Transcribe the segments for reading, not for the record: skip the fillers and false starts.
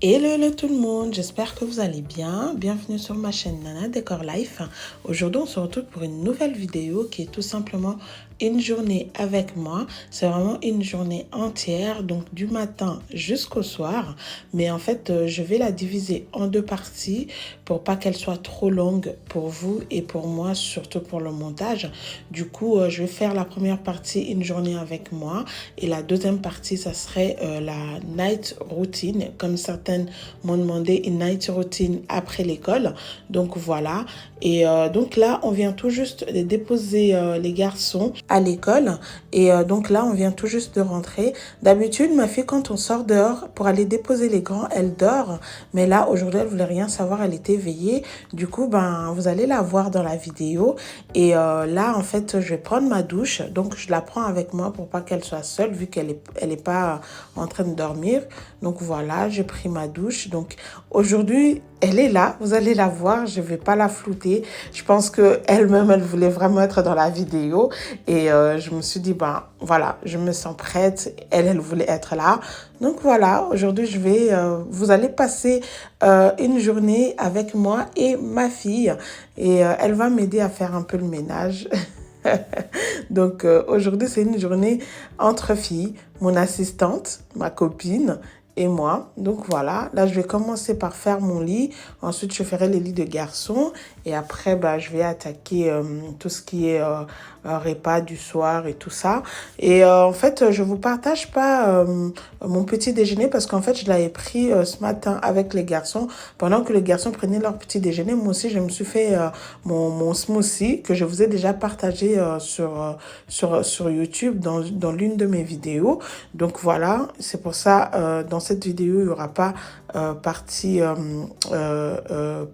Hello tout le monde, j'espère que vous allez bien. Bienvenue sur ma chaîne Nana Décor Life. Aujourd'hui, on se retrouve pour une nouvelle vidéo qui est tout simplement une journée avec moi. C'est vraiment une journée entière, donc du matin jusqu'au soir. Mais en fait, je vais la diviser en deux parties pour pas qu'elle soit trop longue pour vous et pour moi, surtout pour le montage. Du coup, je vais faire la première partie, une journée avec moi. Et la deuxième partie, ça serait la night routine, comme certaines m'ont demandé une night routine après l'école. Donc voilà. Et donc là, on vient tout juste de déposer les garçons à l'école. Et donc là, on vient tout juste de rentrer. D'habitude, ma fille, quand on sort dehors pour aller déposer les grands, elle dort. Mais là, aujourd'hui, elle voulait rien savoir. Elle était éveillée. Du coup, ben, vous allez la voir dans la vidéo. Et là, en fait, je vais prendre ma douche. Donc, je la prends avec moi pour pas qu'elle soit seule, vu qu'elle est pas en train de dormir. Donc, voilà, j'ai pris ma douche. Donc, aujourd'hui, elle est là. Vous allez la voir. Je vais pas la flouter. Je pense que elle-même, elle voulait vraiment être dans la vidéo. Et je me suis dit, ben, voilà, je me sens prête. Elle voulait être là. Donc, voilà, aujourd'hui, vous allez passer une journée avec moi et ma fille. Et elle va m'aider à faire un peu le ménage. Donc aujourd'hui, c'est une journée entre filles, mon assistante, ma copine et moi. Donc voilà, là, je vais commencer par faire mon lit. Ensuite, je ferai les lits de garçons. Et après, bah, je vais attaquer tout ce qui est repas du soir et tout ça. Et en fait, je vous partage pas mon petit déjeuner parce qu'en fait, je l'avais pris ce matin avec les garçons. Pendant que les garçons prenaient leur petit déjeuner, moi aussi, je me suis fait mon smoothie que je vous ai déjà partagé sur YouTube dans l'une de mes vidéos. Donc voilà, c'est pour ça, dans cette vidéo, il n'y aura pas partie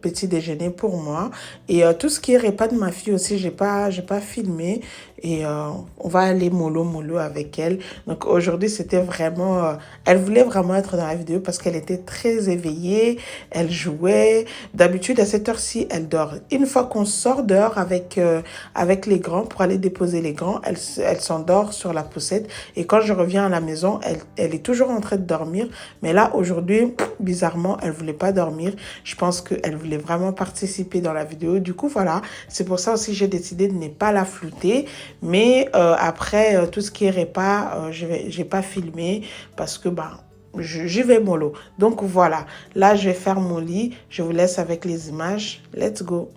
petit déjeuner pour moi. Et tout ce qui est repas de ma fille aussi, j'ai pas filmé. Et on va aller mollo avec elle. Donc aujourd'hui, c'était vraiment... elle voulait vraiment être dans la vidéo parce qu'elle était très éveillée. Elle jouait. D'habitude, à cette heure-ci, elle dort. Une fois qu'on sort dehors avec les grands pour aller déposer les grands, elle s'endort sur la poussette. Et quand je reviens à la maison, elle est toujours en train de dormir. Mais là, aujourd'hui, bizarrement, elle voulait pas dormir. Je pense qu'elle voulait vraiment participer dans la vidéo. Du coup, voilà. C'est pour ça aussi que j'ai décidé de ne pas la flouter. Mais après, tout ce qui est repas, j'ai pas filmé parce que, bah, j'y vais mollo. Donc voilà, là, je vais faire mon lit. Je vous laisse avec les images. Let's go.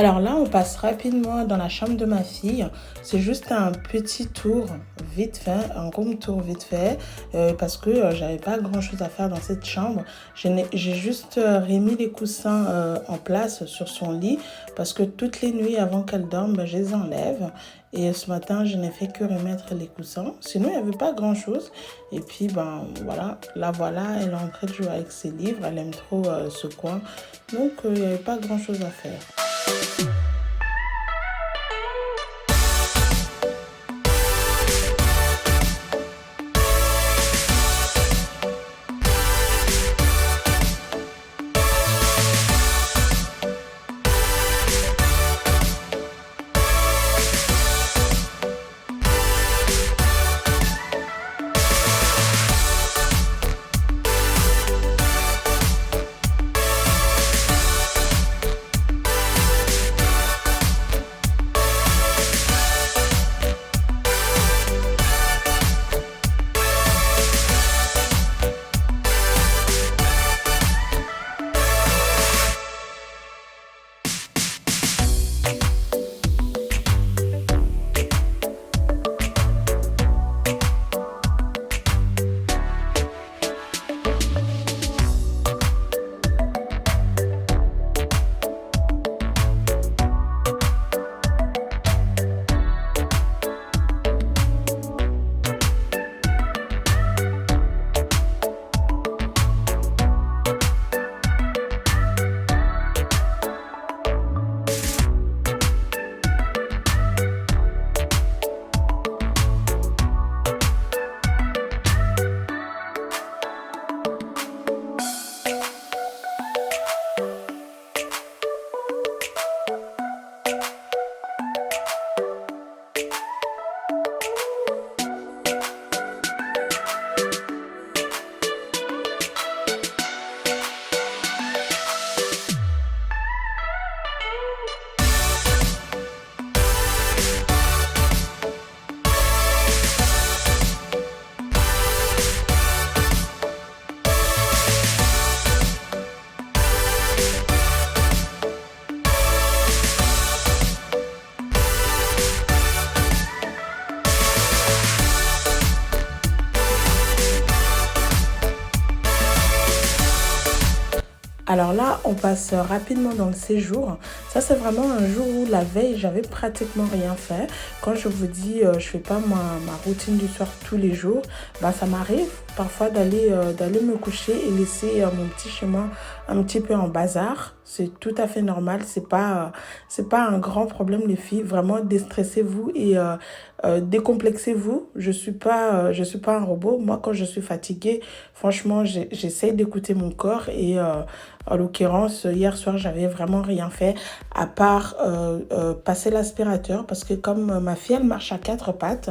Alors là, on passe rapidement dans la chambre de ma fille. C'est juste un petit tour vite fait, un room tour vite fait, parce que j'avais pas grand chose à faire dans cette chambre. J'ai juste remis les coussins en place sur son lit, parce que toutes les nuits avant qu'elle dorme, je les enlève. Et ce matin, je n'ai fait que remettre les coussins. Sinon, il n'y avait pas grand chose. Et puis, voilà, elle est en train de jouer avec ses livres. Elle aime trop ce coin. Donc, il n'y avait pas grand chose à faire. Alors là, on passe rapidement dans le séjour. Ça, c'est vraiment un jour où la veille, j'avais pratiquement rien fait. Quand je vous dis, je fais pas ma routine du soir tous les jours, ça m'arrive parfois d'aller me coucher et laisser mon petit chemin un petit peu en bazar. C'est tout à fait normal. C'est pas un grand problème, les filles. Vraiment, déstressez-vous et décomplexez-vous. Je suis pas un robot. Moi, quand je suis fatiguée, franchement, j'essaye d'écouter mon corps et en l'occurrence, hier soir, j'avais vraiment rien fait à part passer l'aspirateur parce que comme ma fille, elle marche à 4 pattes.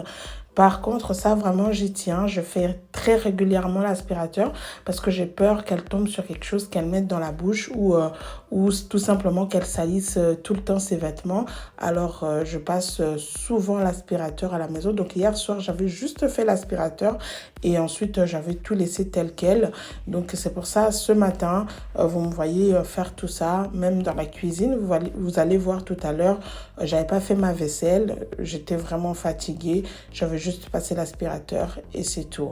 Par contre, ça vraiment, j'y tiens. Je fais très régulièrement l'aspirateur parce que j'ai peur qu'elle tombe sur quelque chose, qu'elle mette dans la bouche ou tout simplement qu'elle salisse tout le temps ses vêtements. Alors, je passe souvent l'aspirateur à la maison. Donc, hier soir, j'avais juste fait l'aspirateur et ensuite, j'avais tout laissé tel quel. Donc, c'est pour ça, ce matin, vous me voyez faire tout ça, même dans la cuisine. Vous allez voir tout à l'heure, j'avais pas fait ma vaisselle. J'étais vraiment fatiguée. J'avais juste passé l'aspirateur et c'est tout.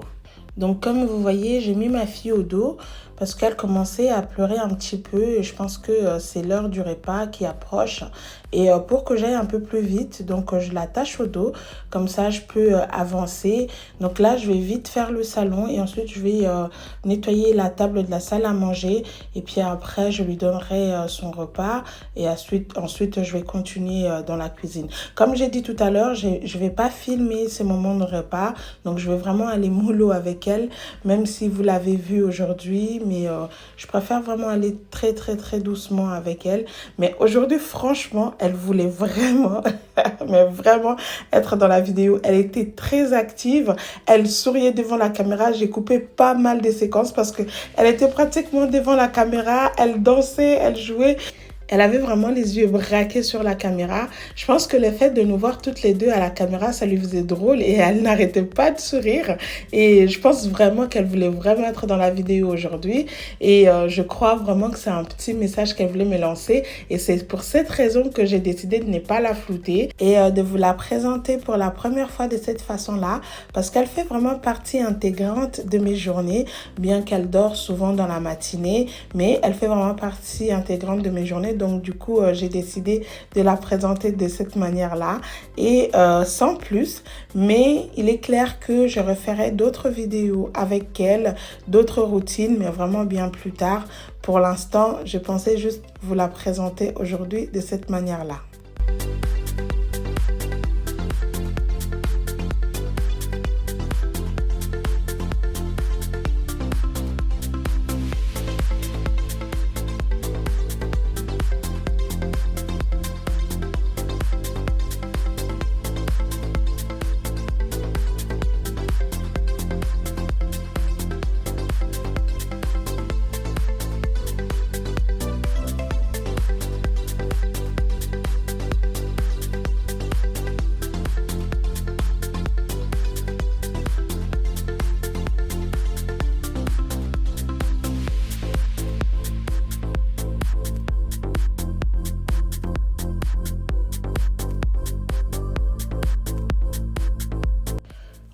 Donc comme vous voyez, j'ai mis ma fille au dos parce qu'elle commençait à pleurer un petit peu et je pense que c'est l'heure du repas qui approche. Et pour que j'aille un peu plus vite, donc je l'attache au dos, comme ça je peux avancer. Donc là, je vais vite faire le salon et ensuite je vais nettoyer la table de la salle à manger. Et puis après, je lui donnerai son repas et ensuite je vais continuer dans la cuisine. Comme j'ai dit tout à l'heure, je vais pas filmer ces moments de repas, donc je vais vraiment aller mollo avec elle, même si vous l'avez vu aujourd'hui, mais je préfère vraiment aller très très très doucement avec elle. Mais aujourd'hui, franchement, elle voulait vraiment, mais vraiment être dans la vidéo. Elle était très active, elle souriait devant la caméra. J'ai coupé pas mal de séquences parce que elle était pratiquement devant la caméra, elle dansait, elle jouait. Elle avait vraiment les yeux braqués sur la caméra. Je pense que le fait de nous voir toutes les deux à la caméra, ça lui faisait drôle et elle n'arrêtait pas de sourire. Et je pense vraiment qu'elle voulait vraiment être dans la vidéo aujourd'hui. Et je crois vraiment que c'est un petit message qu'elle voulait me lancer. Et c'est pour cette raison que j'ai décidé de ne pas la flouter et de vous la présenter pour la première fois de cette façon-là. Parce qu'elle fait vraiment partie intégrante de mes journées, bien qu'elle dort souvent dans la matinée. Mais elle fait vraiment partie intégrante de mes journées. Donc du coup, j'ai décidé de la présenter de cette manière-là. Et sans plus, mais il est clair que je referai d'autres vidéos avec elle, d'autres routines, mais vraiment bien plus tard. Pour l'instant, je pensais juste vous la présenter aujourd'hui de cette manière-là.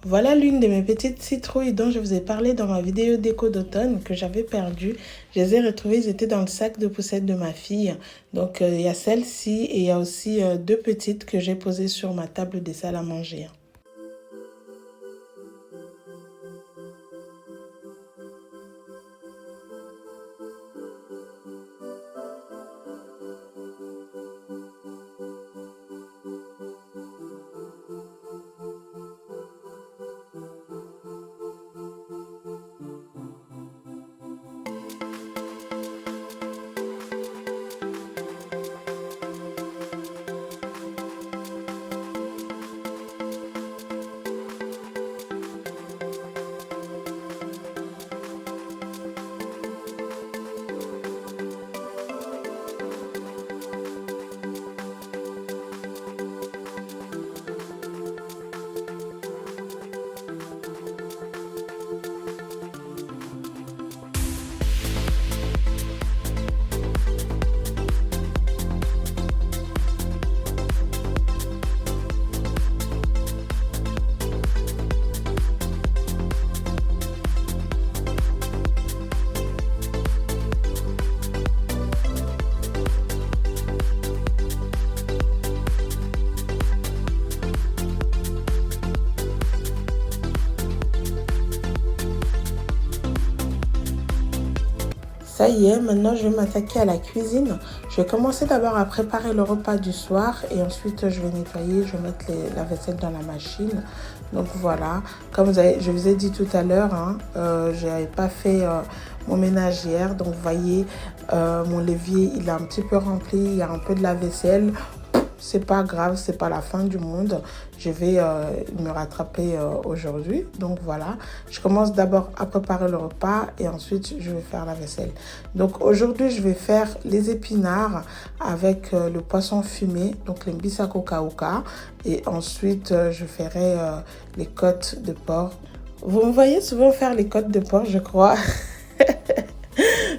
Voilà l'une de mes petites citrouilles dont je vous ai parlé dans ma vidéo déco d'automne que j'avais perdue. Je les ai retrouvées, ils étaient dans le sac de poussette de ma fille. Donc il y a celle-ci et il y a aussi deux petites que j'ai posées sur ma table de salle à manger. Ça y est, maintenant je vais m'attaquer à la cuisine. Je vais commencer d'abord à préparer le repas du soir et ensuite je vais nettoyer, je vais mettre la vaisselle dans la machine. Donc voilà, comme je vous ai dit tout à l'heure, hein, je n'avais pas fait mon ménage hier. Donc vous voyez, mon levier il est un petit peu rempli, il y a un peu de la vaisselle. C'est pas grave, c'est pas la fin du monde. Je vais me rattraper aujourd'hui. Donc voilà, je commence d'abord à préparer le repas et ensuite je vais faire la vaisselle. Donc aujourd'hui, je vais faire les épinards avec le poisson fumé, donc les mbisako kauka. Et ensuite, je ferai les côtes de porc. Vous me voyez souvent faire les côtes de porc, je crois.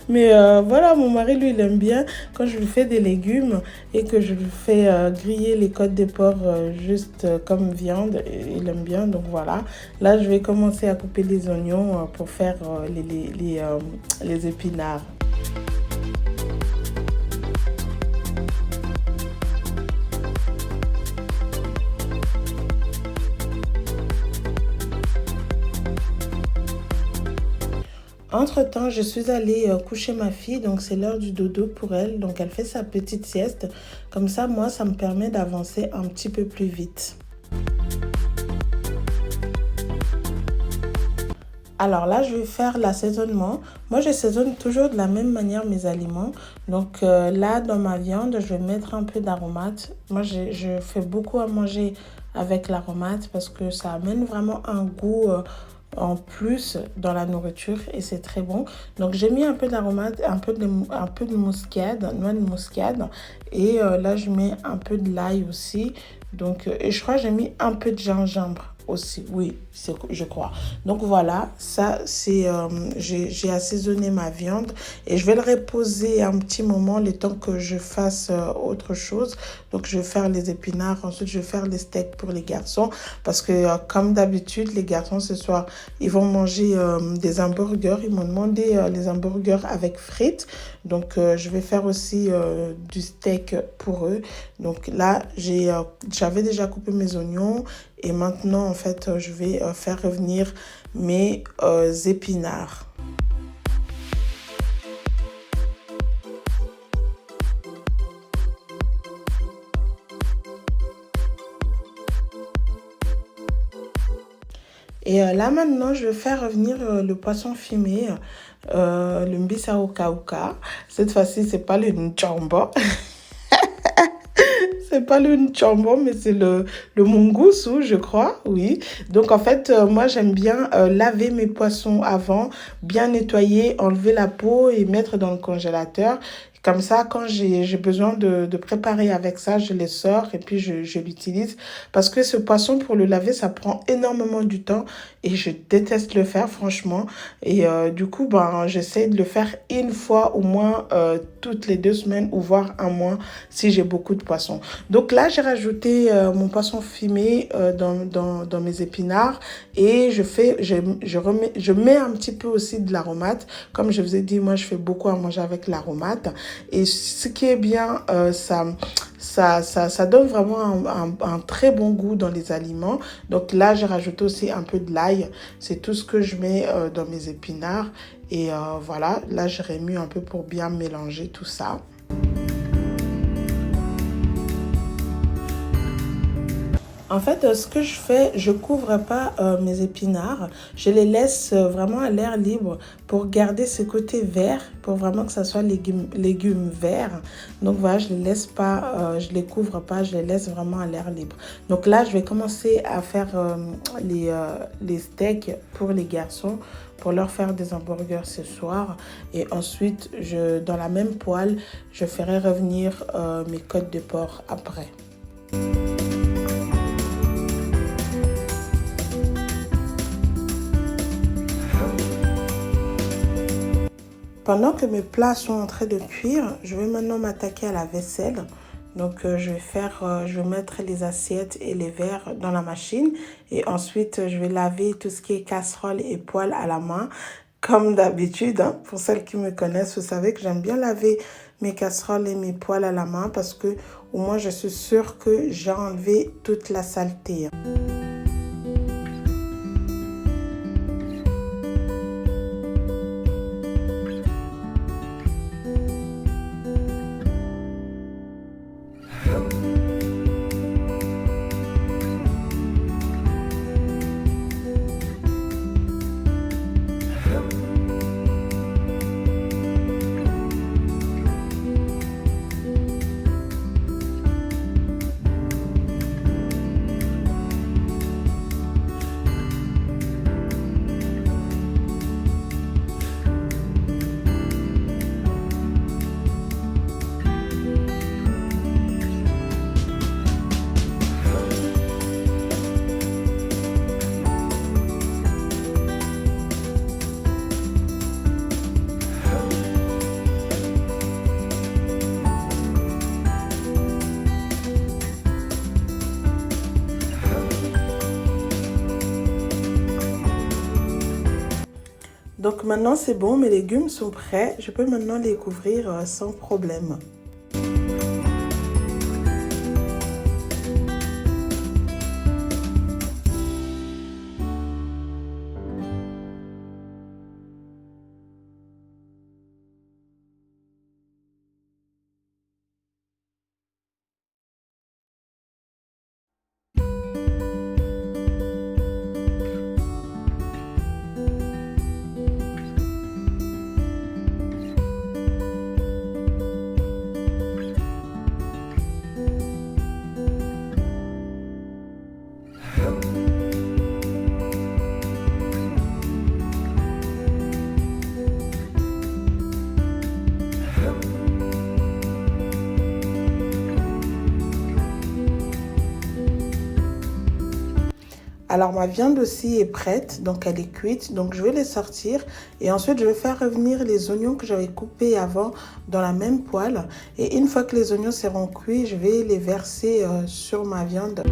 Mais voilà, mon mari, lui, il aime bien quand je lui fais des légumes et que je lui fais griller les côtes de porc juste comme viande. Il aime bien, donc voilà. Là, je vais commencer à couper les oignons pour faire les épinards. Entre-temps, je suis allée coucher ma fille, donc c'est l'heure du dodo pour elle. Donc elle fait sa petite sieste. Comme ça, moi, ça me permet d'avancer un petit peu plus vite. Alors là, je vais faire l'assaisonnement. Moi, je saisonne toujours de la même manière mes aliments. Donc là, dans ma viande, je vais mettre un peu d'aromate. Moi, je fais beaucoup à manger avec l'aromate parce que ça amène vraiment un goût en plus dans la nourriture et c'est très bon. Donc j'ai mis un peu d'aromate, un peu de muscade, noix de muscade et là je mets un peu de l'ail aussi. Donc et je crois que j'ai mis un peu de gingembre aussi, oui, je crois. Donc voilà, ça c'est, j'ai assaisonné ma viande et je vais le reposer un petit moment le temps que je fasse autre chose. Donc je vais faire les épinards, ensuite je vais faire les steaks pour les garçons parce que comme d'habitude, les garçons ce soir, ils vont manger des hamburgers. Ils m'ont demandé les hamburgers avec frites. Donc je vais faire aussi du steak pour eux. Donc là, j'avais déjà coupé mes oignons et maintenant en fait je vais faire revenir mes épinards. Et là maintenant je vais faire revenir le poisson fumé, le mbisao kauka. Cette fois-ci c'est pas le nchambo. C'est pas le nchambo, mais c'est le mungusu, je crois, oui. Donc, en fait, moi, j'aime bien laver mes poissons avant, bien nettoyer, enlever la peau et mettre dans le congélateur. Comme ça, quand j'ai besoin de préparer avec ça, je les sors et puis je l'utilise. Parce que ce poisson, pour le laver, ça prend énormément du temps et je déteste le faire, franchement. Et du coup, ben, j'essaie de le faire une fois au moins toutes les 2 semaines ou voire un mois si j'ai beaucoup de poissons. Donc là, j'ai rajouté mon poisson fumé dans mes épinards et je mets un petit peu aussi de l'aromate. Comme je vous ai dit, moi, je fais beaucoup à manger avec l'aromate. Et ce qui est bien, ça donne vraiment un très bon goût dans les aliments. Donc là, j'ai rajouté aussi un peu de l'ail. C'est tout ce que je mets dans mes épinards. Et voilà, là, je remue un peu pour bien mélanger tout ça. En fait, ce que je fais, je couvre pas mes épinards. Je les laisse vraiment à l'air libre pour garder ce côté vert, pour vraiment que ça soit légumes verts. Donc voilà, je les laisse pas, je les couvre pas, je les laisse vraiment à l'air libre. Donc là, je vais commencer à faire les steaks pour les garçons, pour leur faire des hamburgers ce soir. Et ensuite, dans la même poêle, je ferai revenir mes côtes de porc après. Pendant que mes plats sont en train de cuire, je vais maintenant m'attaquer à la vaisselle. Donc, je vais mettre les assiettes et les verres dans la machine. Et ensuite, je vais laver tout ce qui est casserole et poêle à la main. Comme d'habitude, hein. Pour celles qui me connaissent, vous savez que j'aime bien laver mes casseroles et mes poêles à la main parce que au moins, je suis sûre que j'ai enlevé toute la saleté. Donc maintenant c'est bon, mes légumes sont prêts. Je peux maintenant les couvrir sans problème. Alors ma viande aussi est prête, donc elle est cuite, donc je vais les sortir et ensuite je vais faire revenir les oignons que j'avais coupés avant dans la même poêle et une fois que les oignons seront cuits, je vais les verser sur ma viande.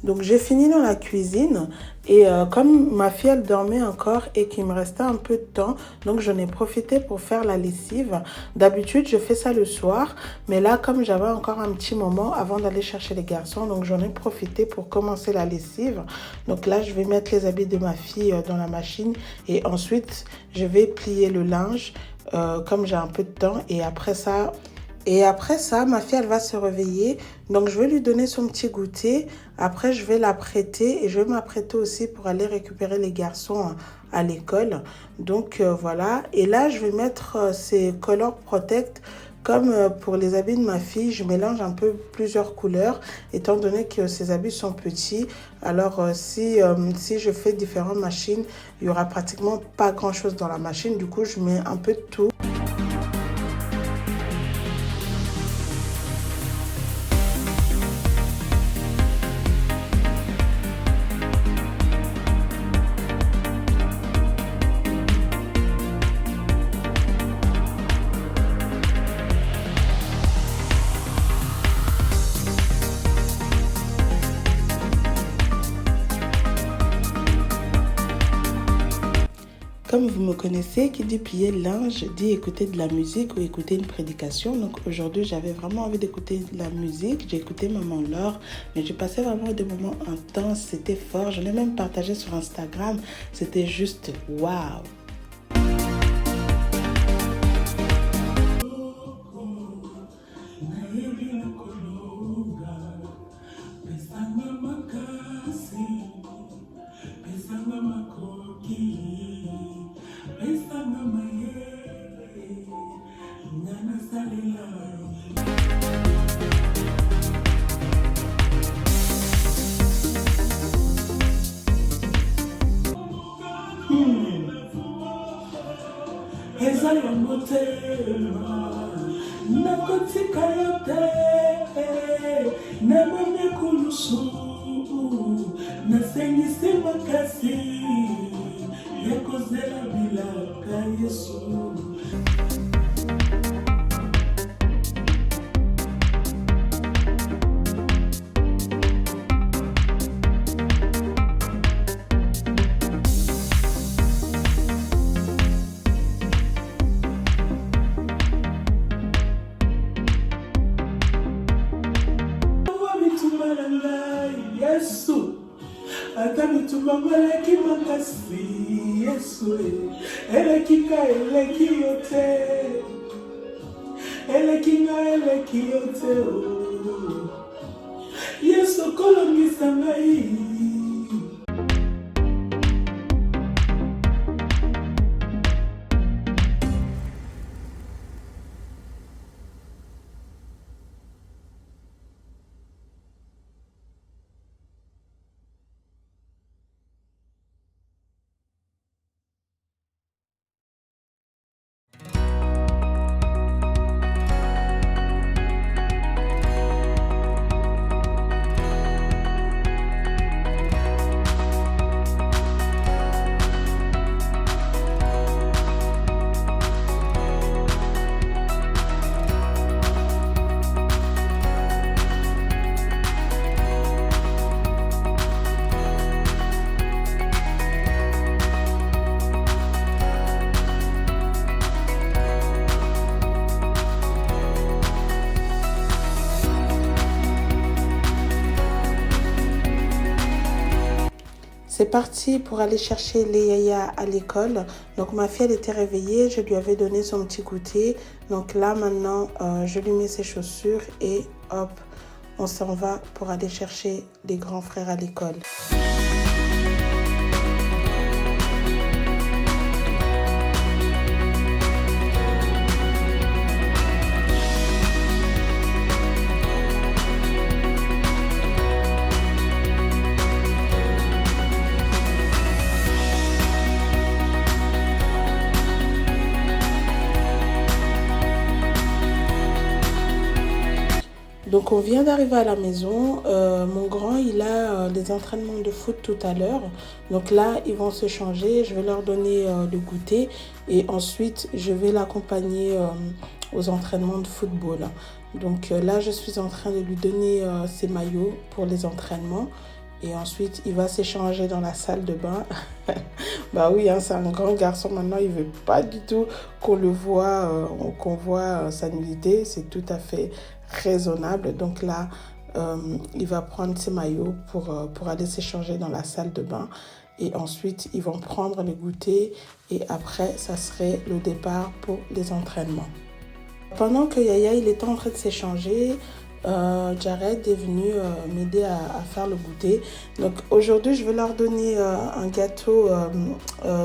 Donc j'ai fini dans la cuisine et comme ma fille elle dormait encore et qu'il me restait un peu de temps, donc j'en ai profité pour faire la lessive. D'habitude je fais ça le soir, mais là comme j'avais encore un petit moment avant d'aller chercher les garçons, donc j'en ai profité pour commencer la lessive. Donc là je vais mettre les habits de ma fille dans la machine et ensuite je vais plier le linge comme j'ai un peu de temps et après ça... ma fille, elle va se réveiller. Donc, je vais lui donner son petit goûter. Après, je vais l'apprêter et je vais m'apprêter aussi pour aller récupérer les garçons à l'école. Donc, voilà. Et là, je vais mettre ces Color Protect. Comme pour les habits de ma fille, je mélange un peu plusieurs couleurs, étant donné que ses habits sont petits. Alors, si je fais différentes machines, il n'y aura pratiquement pas grand-chose dans la machine. Du coup, je mets un peu de tout. Comme vous me connaissez, qui dit plier le linge, dit écouter de la musique ou écouter une prédication. Donc aujourd'hui, j'avais vraiment envie d'écouter de la musique. J'ai écouté Maman Laure, mais j'ai passé vraiment des moments intenses. C'était fort. Je l'ai même partagé sur Instagram. C'était juste waouh! Eza ya motema nakotika yo te namoni kulusu nasengisi makasi ya kozela bilaka Yesu. Yesu atanituma malaki makasi Yesu elekika eleki yote elekinga eleki yote Yesu kolongisa ngai. parti pour aller chercher les Yaya à l'école. Donc ma fille, elle était réveillée, je lui avais donné son petit goûter. Donc là maintenant, je lui mets ses chaussures et hop, on s'en va pour aller chercher les grands frères à l'école. Donc on vient d'arriver à la maison, mon grand il a des entraînements de foot tout à l'heure, donc là ils vont se changer, je vais leur donner le goûter et ensuite je vais l'accompagner aux entraînements de football. Donc là je suis en train de lui donner ses maillots pour les entraînements et ensuite il va s'échanger dans la salle de bain. Bah oui, hein, c'est un grand garçon maintenant, il veut pas du tout qu'on le voit, qu'on voit sa nudité, c'est tout à fait raisonnable. Donc là, il va prendre ses maillots pour aller s'échanger dans la salle de bain. Et ensuite, ils vont prendre le goûter et après, ça serait le départ pour les entraînements. Pendant que Yaya il était en train de s'échanger, Jared est venu m'aider à faire le goûter. Donc aujourd'hui je vais leur donner un gâteau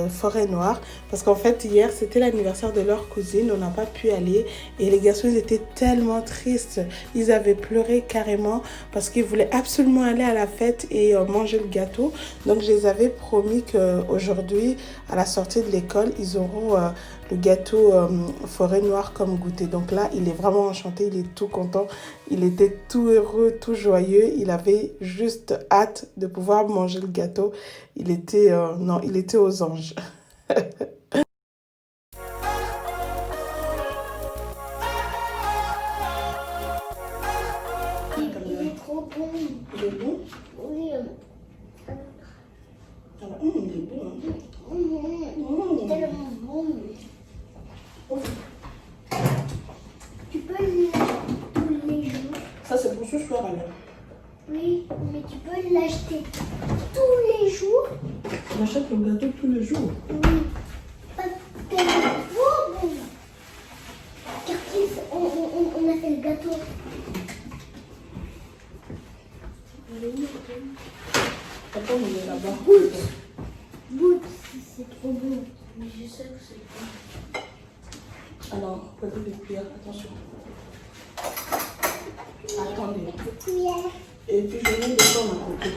forêt noire parce qu'en fait hier c'était l'anniversaire de leur cousine, on n'a pas pu aller et les garçons ils étaient tellement tristes, ils avaient pleuré carrément parce qu'ils voulaient absolument aller à la fête et manger le gâteau. Donc je les avais promis qu'aujourd'hui à la sortie de l'école ils auront le gâteau forêt noire comme goûter. Donc là il est vraiment enchanté, il est tout content. Il était tout heureux, tout joyeux. Il avait juste hâte de pouvoir manger le gâteau. Il était, non, il était aux anges. Il est trop bon. Il est bon? Oui. Il est bon. Il est tellement bon. Tu peux l'acheter tous les jours. Ça, c'est pour ce soir alors. Oui, mais tu peux l'acheter tous les jours. On achète le gâteau tous les jours. Oui. Parce que c'est trop bon. Curtis, on a fait le gâteau. Attends, il est là-bas. Goûte, c'est trop bon. Mais je sais que c'est bon. Alors, prenez des cuillères, attention. Attendez. Cuillère. Et puis, je mets le temps à côté.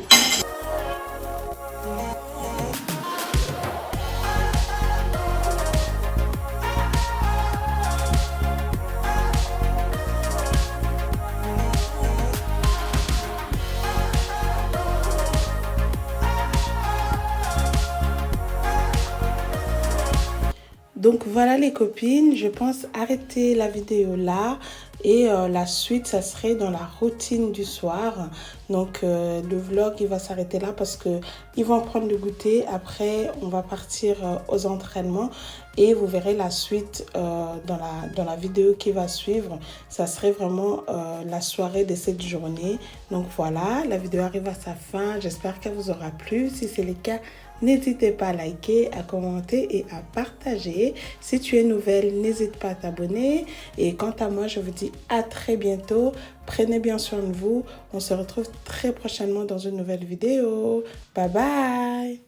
Donc voilà les copines, je pense arrêter la vidéo là et la suite ça serait dans la routine du soir. Donc le vlog il va s'arrêter là parce que ils vont prendre le goûter, après on va partir aux entraînements et vous verrez la suite dans la vidéo qui va suivre. Ça serait vraiment la soirée de cette journée. Donc voilà, la vidéo arrive à sa fin, j'espère qu'elle vous aura plu. Si c'est le cas, n'hésitez pas à liker, à commenter et à partager. Si tu es nouvelle, n'hésite pas à t'abonner. Et quant à moi, je vous dis à très bientôt. Prenez bien soin de vous. On se retrouve très prochainement dans une nouvelle vidéo. Bye bye!